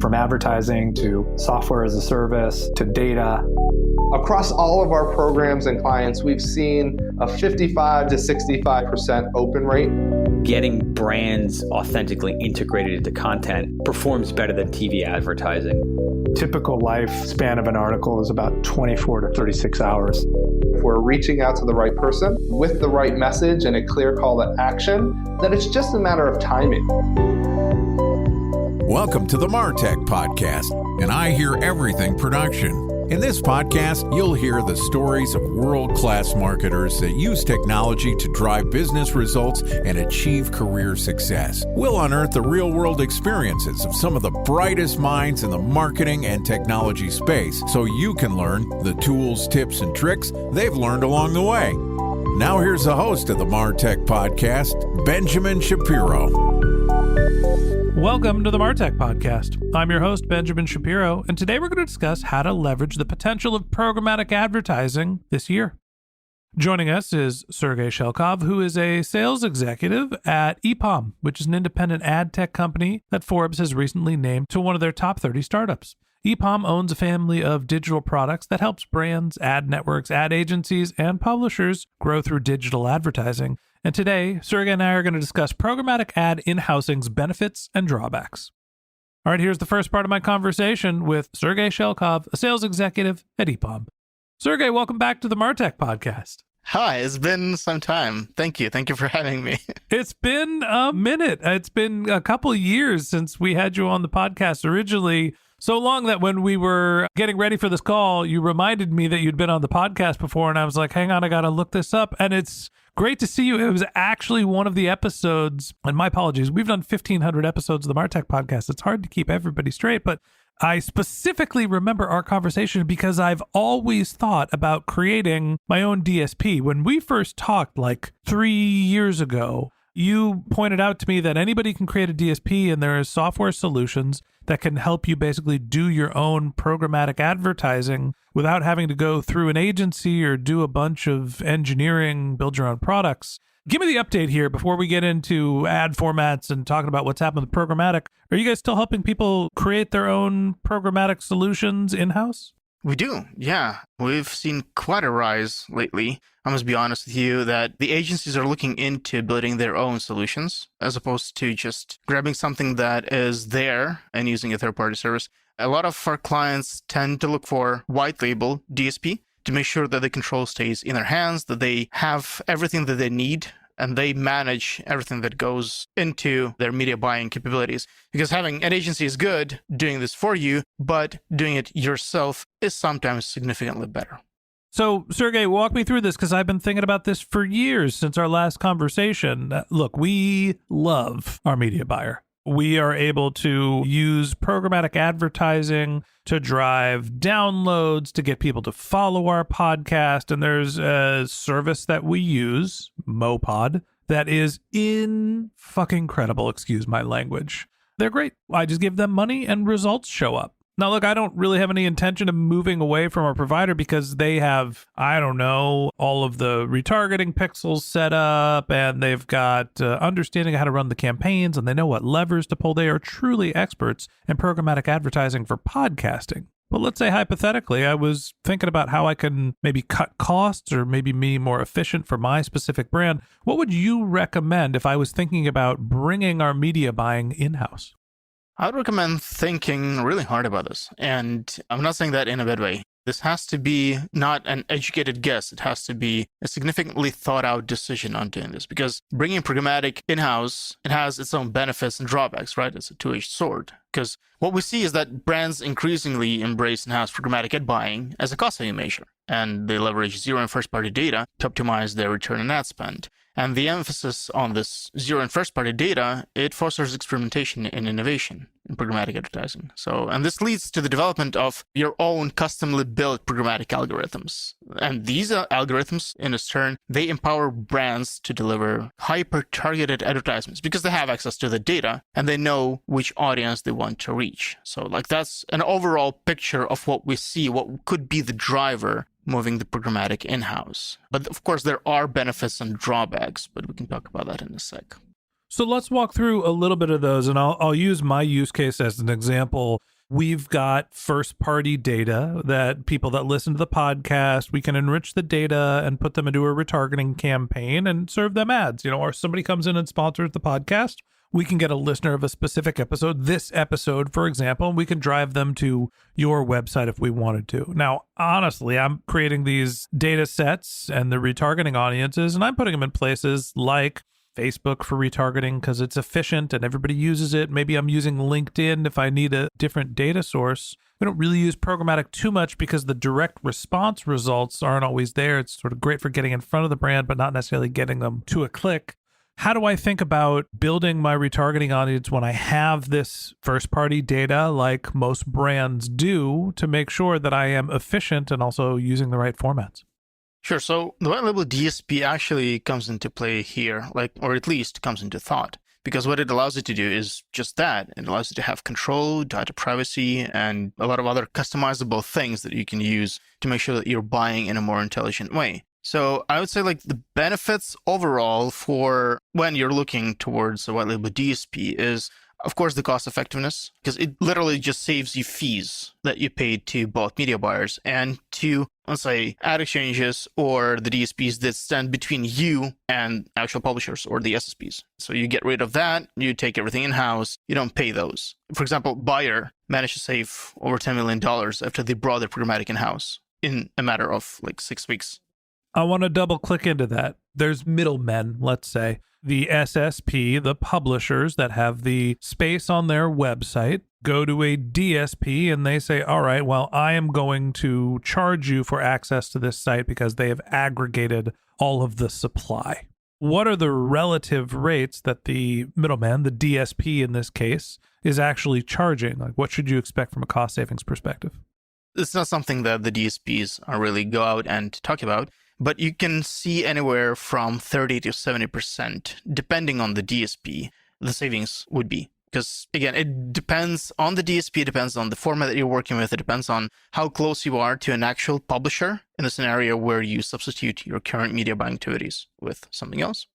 From advertising to software as a service to data. Across all of our programs and clients, we've seen a 55 to 65% open rate. Getting brands authentically integrated into content performs better than TV advertising. Typical lifespan of an article is about 24 to 36 hours. If we're reaching out to the right person with the right message and a clear call to action, then it's just a matter of timing. Welcome to the MarTech Podcast, and I Hear Everything production. In this podcast, you'll hear the stories of world-class marketers that use technology to drive business results and achieve career success. We'll unearth the real-world experiences of some of the brightest minds in the marketing and technology space so you can learn the tools, tips, and tricks they've learned along the way. Now here's the host of the MarTech Podcast, Benjamin Shapiro. Welcome to the MarTech Podcast. I'm your host, Benjamin Shapiro, and today we're going to discuss how to leverage the potential of programmatic advertising this year. Joining us is Sergey Shchelkov, who is a sales executive at Epom, which is an independent ad tech company that Forbes has recently named to one of their top 30 startups. Epom owns a family of digital products that helps brands, ad networks, ad agencies, and publishers grow through digital advertising. And today, Sergey and I are going to discuss programmatic ad in-housing's benefits and drawbacks. All right, here's the first part of my conversation with Sergey Shchelkov, a sales executive at Epom. Sergey, welcome back to the MarTech Podcast. Hi, it's been some time. Thank you. Thank you for having me. It's been a minute. It's been a couple years since we had you on the podcast originally. So long that when we were getting ready for this call, you reminded me that you'd been on the podcast before, and I was like, hang on, I got to look this up. And it's great to see you. It was actually one of the episodes, and my apologies, we've done 1,500 episodes of the MarTech Podcast. It's hard to keep everybody straight, but I specifically remember our conversation because I've always thought about creating my own DSP. When we first talked like 3 years ago, you pointed out to me that anybody can create a DSP, and there are software solutions that can help you basically do your own programmatic advertising without having to go through an agency or do a bunch of engineering, build your own products. Give me the update here before we get into ad formats and talking about what's happened with programmatic. Are you guys still helping people create their own programmatic solutions in-house? We do, yeah. We've seen quite a rise lately. I must be honest with you that the agencies are looking into building their own solutions as opposed to just grabbing something that is there and using a third-party service. A lot of our clients tend to look for white label DSP to make sure that the control stays in their hands, that they have everything that they need, and they manage everything that goes into their media buying capabilities. Because having an agency is good, doing this for you, but doing it yourself is sometimes significantly better. So, Sergey, walk me through this because I've been thinking about this for years since our last conversation. Look, we love our media buyer. We are able to use programmatic advertising to drive downloads, to get people to follow our podcast. And there's a service that we use, Mopod, that is fucking incredible. Excuse my language. They're great. I just give them money and results show up. Now, look, I don't really have any intention of moving away from our provider because they have, I don't know, all of the retargeting pixels set up, and they've got understanding how to run the campaigns, and they know what levers to pull. They are truly experts in programmatic advertising for podcasting. But let's say hypothetically, I was thinking about how I can maybe cut costs or maybe be more efficient for my specific brand. What would you recommend if I was thinking about bringing our media buying in-house? I would recommend thinking really hard about this. And I'm not saying that in a bad way. This has to be not an educated guess. It has to be a significantly thought out decision on doing this, because bringing programmatic in-house, it has its own benefits and drawbacks, right? It's a two-edged sword. Because what we see is that brands increasingly embrace in-house programmatic ad buying as a cost-saving measure, and they leverage zero and first-party data to optimize their return on ad spend. And the emphasis on this zero and first-party data, it fosters experimentation and innovation in programmatic advertising. And this leads to the development of your own customly built programmatic algorithms. And these algorithms, in its turn, they empower brands to deliver hyper-targeted advertisements because they have access to the data and they know which audience they want to reach. So that's an overall picture of what we see, what could be the driver moving the programmatic in-house. But of course, there are benefits and drawbacks, but we can talk about that in a sec. So let's walk through a little bit of those, and I'll use my use case as an example. We've got first-party data that people that listen to the podcast, we can enrich the data and put them into a retargeting campaign and serve them ads. Or somebody comes in and sponsors the podcast, we can get a listener of a specific episode, this episode, for example, and we can drive them to your website if we wanted to. Now, honestly, I'm creating these data sets and the retargeting audiences, and I'm putting them in places like Facebook for retargeting because it's efficient and everybody uses it. Maybe I'm using LinkedIn if I need a different data source. We don't really use programmatic too much because the direct response results aren't always there. It's sort of great for getting in front of the brand, but not necessarily getting them to a click. How do I think about building my retargeting audience when I have this first-party data like most brands do to make sure that I am efficient and also using the right formats? Sure. So the white label DSP actually comes into play here, or at least comes into thought, because what it allows you to do is just that. It allows you to have control, data privacy, and a lot of other customizable things that you can use to make sure that you're buying in a more intelligent way. So I would say the benefits overall for when you're looking towards a white label DSP is, of course, the cost effectiveness, because it literally just saves you fees that you paid to both media buyers and to, let's say, ad exchanges or the DSPs that stand between you and actual publishers or the SSPs. So you get rid of that, you take everything in-house, you don't pay those. For example, Bayer managed to save over $10 million after they brought their programmatic in-house in a matter of 6 weeks. I want to double click into that. There's middlemen, let's say. The SSP, the publishers that have the space on their website, go to a DSP and they say, all right, well, I am going to charge you for access to this site because they have aggregated all of the supply. What are the relative rates that the middleman, the DSP in this case, is actually charging? What should you expect from a cost savings perspective? It's not something that the DSPs really go out and talk about, but you can see anywhere from 30 to 70%, depending on the DSP, the savings would be. Because, again, it depends on the DSP, it depends on the format that you're working with, it depends on how close you are to an actual publisher in the scenario where you substitute your current media buying activities with something else.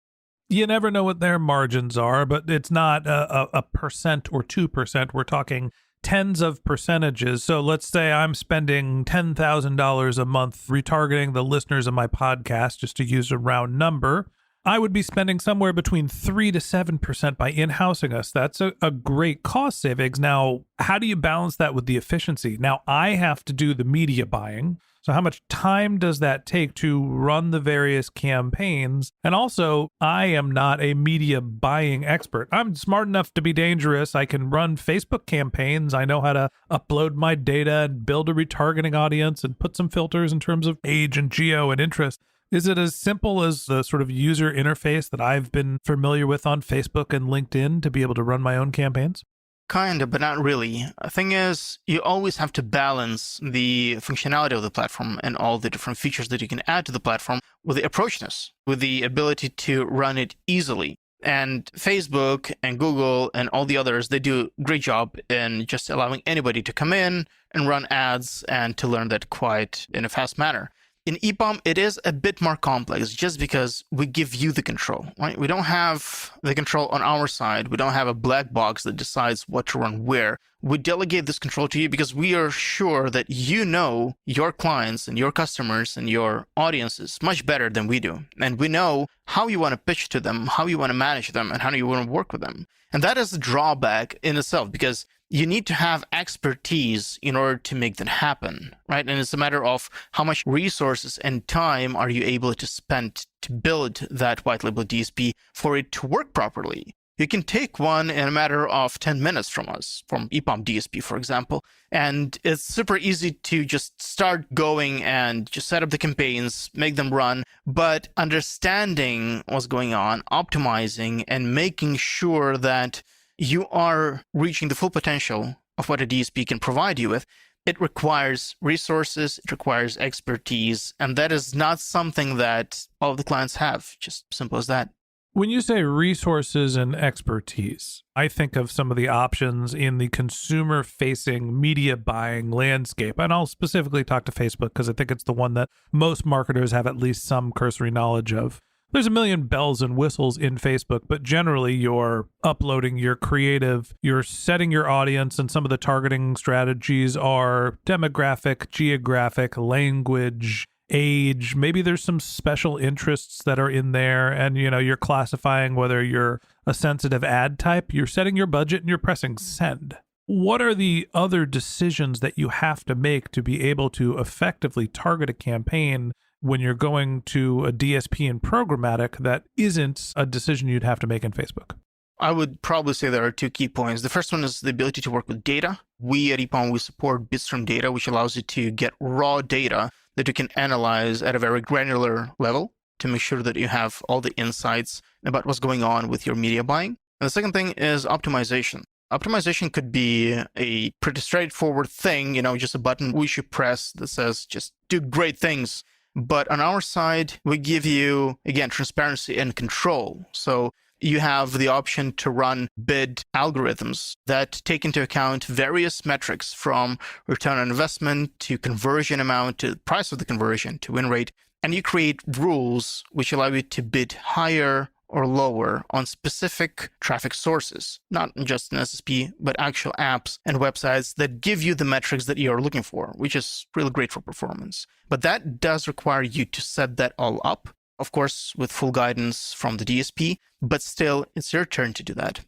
You never know what their margins are, but it's not a percent or 2%. We're talking tens of percentages. So let's say I'm spending $10,000 a month retargeting the listeners of my podcast, just to use a round number. I would be spending somewhere between 3 to 7% by in-housing us. That's a great cost savings. Now, how do you balance that with the efficiency? Now, I have to do the media buying. So how much time does that take to run the various campaigns? And also, I am not a media buying expert. I'm smart enough to be dangerous. I can run Facebook campaigns. I know how to upload my data and build a retargeting audience and put some filters in terms of age and geo and interest. Is it as simple as the sort of user interface that I've been familiar with on Facebook and LinkedIn to be able to run my own campaigns? Kind of, but not really. The thing is, you always have to balance the functionality of the platform and all the different features that you can add to the platform with the approachness, with the ability to run it easily. And Facebook and Google and all the others, they do a great job in just allowing anybody to come in and run ads and to learn that quite in a fast manner. In Epom, it is a bit more complex just because we give you the control, right? We don't have the control on our side. We don't have a black box that decides what to run where. We delegate this control to you because we are sure that you know your clients and your customers and your audiences much better than we do. And we know how you want to pitch to them, how you want to manage them, and how you want to work with them. And that is a drawback in itself because you need to have expertise in order to make that happen, right? And it's a matter of how much resources and time are you able to spend to build that white label DSP for it to work properly. You can take one in a matter of 10 minutes from us, from Epom DSP, for example, and it's super easy to just start going and just set up the campaigns, make them run, but understanding what's going on, optimizing, and making sure that you are reaching the full potential of what a DSP can provide you with, it requires resources, it requires expertise, and that is not something that all of the clients have, just simple as that. When you say resources and expertise, I think of some of the options in the consumer-facing media buying landscape. And I'll specifically talk to Facebook because I think it's the one that most marketers have at least some cursory knowledge of. There's a million bells and whistles in Facebook, but generally you're uploading your creative, you're setting your audience, and some of the targeting strategies are demographic, geographic, language, age. Maybe there's some special interests that are in there, and you're classifying whether you're a sensitive ad type. You're setting your budget and you're pressing send. What are the other decisions that you have to make to be able to effectively target a campaign when you're going to a DSP in programmatic that isn't a decision you'd have to make in Facebook? I would probably say there are two key points. The first one is the ability to work with data. We at Epom, we support bitstream data, which allows you to get raw data that you can analyze at a very granular level to make sure that you have all the insights about what's going on with your media buying. And the second thing is optimization. Optimization could be a pretty straightforward thing, just a button we should press that says just do great things. But on our side, we give you, again, transparency and control. So you have the option to run bid algorithms that take into account various metrics from return on investment to conversion amount to the price of the conversion to win rate. And you create rules which allow you to bid higher or lower on specific traffic sources, not just an SSP, but actual apps and websites that give you the metrics that you're looking for, which is really great for performance. But that does require you to set that all up, of course, with full guidance from the DSP, but still, it's your turn to do that.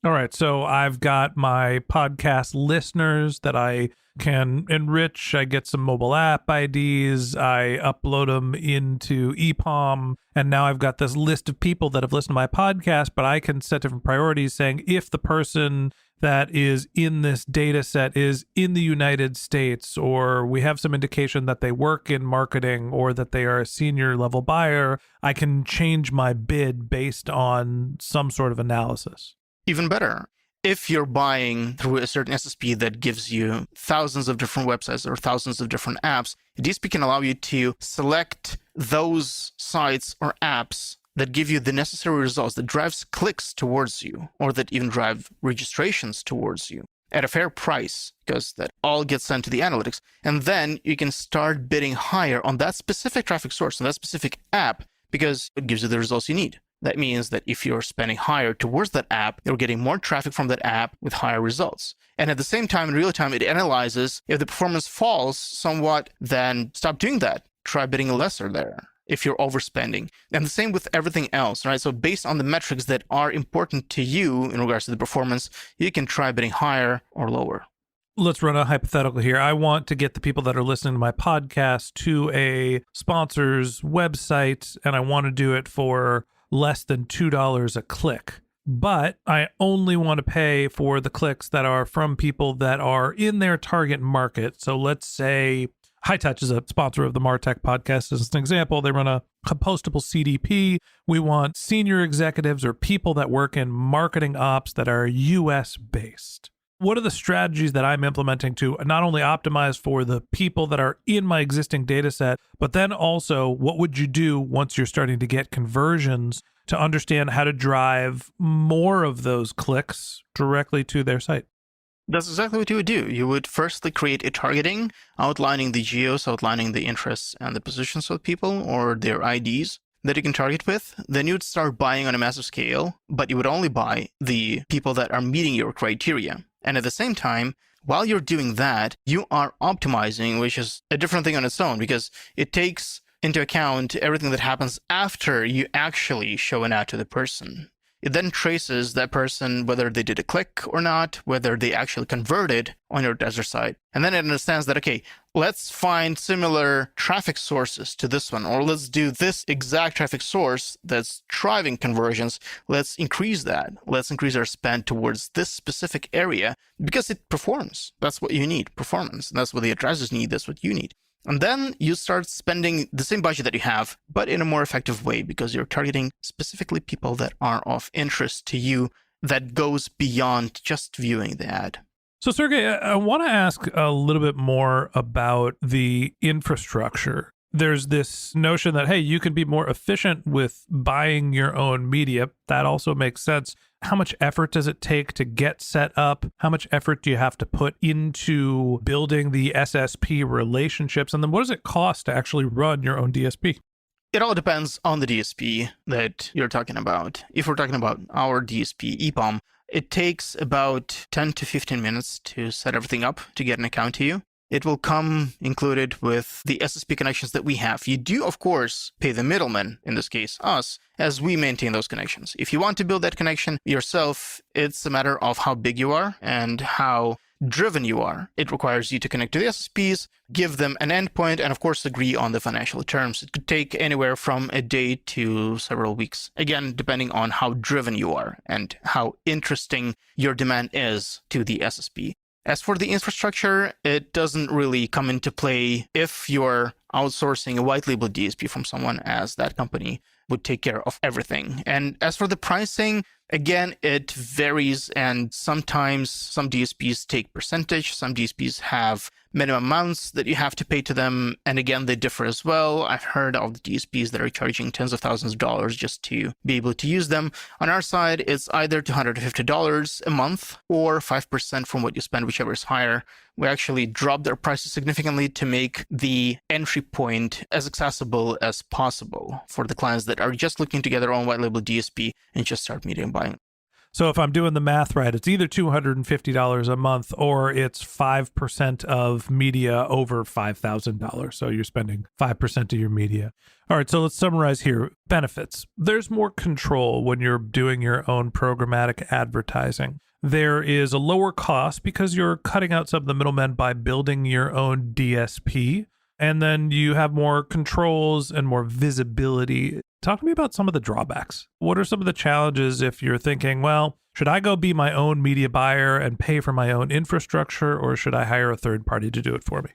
All right, so I've got my podcast listeners that I can enrich. I get some mobile app IDs. I upload them into Epom. And now I've got this list of people that have listened to my podcast, but I can set different priorities saying if the person that is in this data set is in the United States, or we have some indication that they work in marketing or that they are a senior level buyer, I can change my bid based on some sort of analysis. Even better, if you're buying through a certain SSP that gives you thousands of different websites or thousands of different apps, DSP can allow you to select those sites or apps that give you the necessary results, that drives clicks towards you, or that even drive registrations towards you at a fair price, because that all gets sent to the analytics. And then you can start bidding higher on that specific traffic source, on that specific app, because it gives you the results you need. That means that if you're spending higher towards that app, you're getting more traffic from that app with higher results. And at the same time, in real time, it analyzes if the performance falls somewhat, then stop doing that. Try bidding lesser there if you're overspending. And the same with everything else, right? So based on the metrics that are important to you in regards to the performance, you can try bidding higher or lower. Let's run a hypothetical here. I want to get the people that are listening to my podcast to a sponsor's website, and I want to do it for less than $2 a click. But I only want to pay for the clicks that are from people that are in their target market. So let's say High Touch is a sponsor of the MarTech podcast. As an example, they run a compostable CDP. We want senior executives or people that work in marketing ops that are US based. What are the strategies that I'm implementing to not only optimize for the people that are in my existing data set, but then also what would you do once you're starting to get conversions to understand how to drive more of those clicks directly to their site? That's exactly what you would do. You would firstly create a targeting, outlining the geos, outlining the interests and the positions of people or their IDs that you can target with. Then you would start buying on a massive scale, but you would only buy the people that are meeting your criteria. And at the same time, while you're doing that, you are optimizing, which is a different thing on its own, because it takes into account everything that happens after you actually show an ad to the person. It then traces that person, whether they did a click or not, whether they actually converted on your desert site. And then it understands that, okay, let's find similar traffic sources to this one, or let's do this exact traffic source that's driving conversions. Let's increase that. Let's increase our spend towards this specific area because it performs. That's what you need, performance. And that's what the advertisers need. That's what you need. And then you start spending the same budget that you have, but in a more effective way because you're targeting specifically people that are of interest to you that goes beyond just viewing the ad. So, Sergey, I want to ask a little bit more about the infrastructure. There's this notion that, hey, you can be more efficient with buying your own media. That also makes sense. How much effort does it take to get set up? How much effort do you have to put into building the SSP relationships? And then what does it cost to actually run your own DSP? It all depends on the DSP that you're talking about. If we're talking about our DSP, Epom, it takes about 10 to 15 minutes to set everything up to get an account to you. It will come included with the SSP connections that we have. You do, of course, pay the middleman, in this case, us, as we maintain those connections. If you want to build that connection yourself, it's a matter of how big you are and how driven you are. It requires you to connect to the SSPs, give them an endpoint, and of course agree on the financial terms. It could take anywhere from a day to several weeks. Again, depending on how driven you are and how interesting your demand is to the SSP. As for the infrastructure, it doesn't really come into play if you're outsourcing a white label DSP from someone, as that company would take care of everything. And as for the pricing, again, it varies, and sometimes some DSPs take percentage, some DSPs have minimum amounts that you have to pay to them, and again, they differ as well. I've heard of the DSPs that are charging tens of thousands of dollars just to be able to use them. On our side, it's either $250 a month or 5% from what you spend, whichever is higher. We actually dropped our prices significantly to make the entry point as accessible as possible for the clients that are just looking to get their own white label DSP and just start media buying. So if I'm doing the math right, it's either $250 a month or it's 5% of media over $5,000. So you're spending 5% of your media. All right, so let's summarize here. Benefits. There's more control when you're doing your own programmatic advertising. There is a lower cost because you're cutting out some of the middlemen by building your own DSP. And then you have more controls and more visibility. Talk to me about some of the drawbacks. What are some of the challenges if you're thinking, well, should I go be my own media buyer and pay for my own infrastructure, or should I hire a third party to do it for me?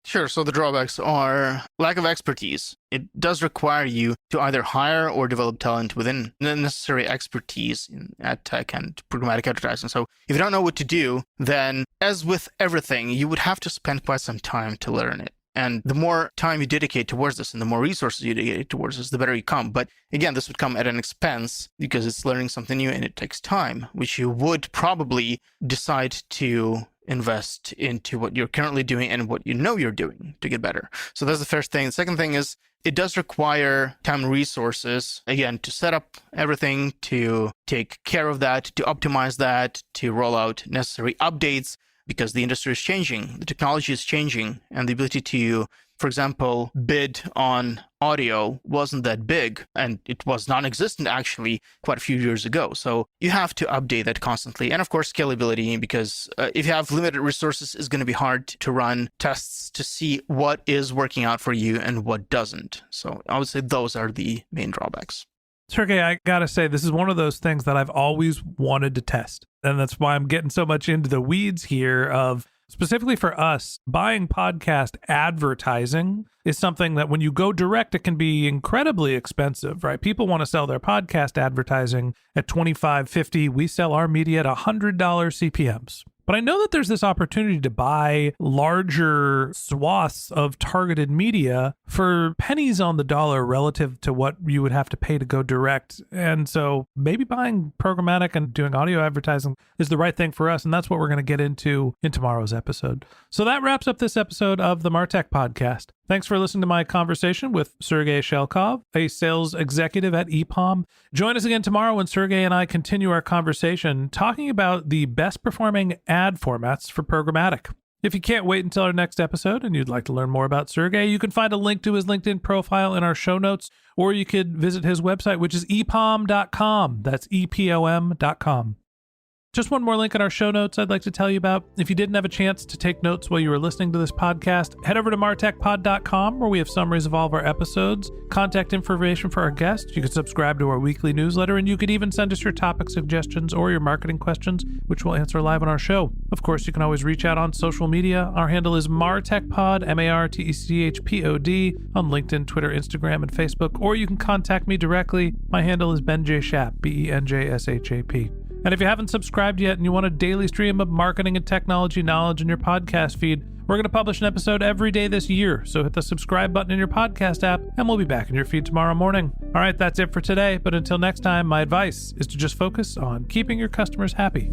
Sure. So the drawbacks are lack of expertise. It does require you to either hire or develop talent within the necessary expertise in ad tech and programmatic advertising. So if you don't know what to do, then as with everything, you would have to spend quite some time to learn it. And the more time you dedicate towards this and the more resources you dedicate towards this, the better you come. But again, this would come at an expense because it's learning something new and it takes time, which you would probably decide to invest into what you're currently doing and what you know you're doing to get better. So that's the first thing. The second thing is it does require time and resources, again, to set up everything, to take care of that, to optimize that, to roll out necessary updates, because the industry is changing, the technology is changing, and the ability to, for example, bid on audio wasn't that big, and it was non-existent actually quite a few years ago. So you have to update that constantly. And of course, scalability, because if you have limited resources, it's going to be hard to run tests to see what is working out for you and what doesn't. So I would say those are the main drawbacks. Sergey, I gotta say, this is one of those things that I've always wanted to test. And that's why I'm getting so much into the weeds here of, specifically for us, buying podcast advertising is something that when you go direct, it can be incredibly expensive, right? People want to sell their podcast advertising at $25, $50. We sell our media at $100 CPMs. But I know that there's this opportunity to buy larger swaths of targeted media for pennies on the dollar relative to what you would have to pay to go direct. And so maybe buying programmatic and doing audio advertising is the right thing for us. And that's what we're going to get into in tomorrow's episode. So that wraps up this episode of the Martech Podcast. Thanks for listening to my conversation with Sergey Shchelkov, a sales executive at Epom. Join us again tomorrow when Sergey and I continue our conversation talking about the best performing ad formats for programmatic. If you can't wait until our next episode and you'd like to learn more about Sergey, you can find a link to his LinkedIn profile in our show notes, or you could visit his website, which is epom.com. That's EPOM.com. Just one more link in our show notes I'd like to tell you about. If you didn't have a chance to take notes while you were listening to this podcast, head over to martechpod.com, where we have summaries of all of our episodes, contact information for our guests. You can subscribe to our weekly newsletter, and you could even send us your topic suggestions or your marketing questions, which we'll answer live on our show. Of course, you can always reach out on social media. Our handle is martechpod, MARTECHPOD, on LinkedIn, Twitter, Instagram, and Facebook, or you can contact me directly. My handle is BenJShap, BenJShap. And if you haven't subscribed yet and you want a daily stream of marketing and technology knowledge in your podcast feed, we're going to publish an episode every day this year. So hit the subscribe button in your podcast app and we'll be back in your feed tomorrow morning. All right, that's it for today. But until next time, my advice is to just focus on keeping your customers happy.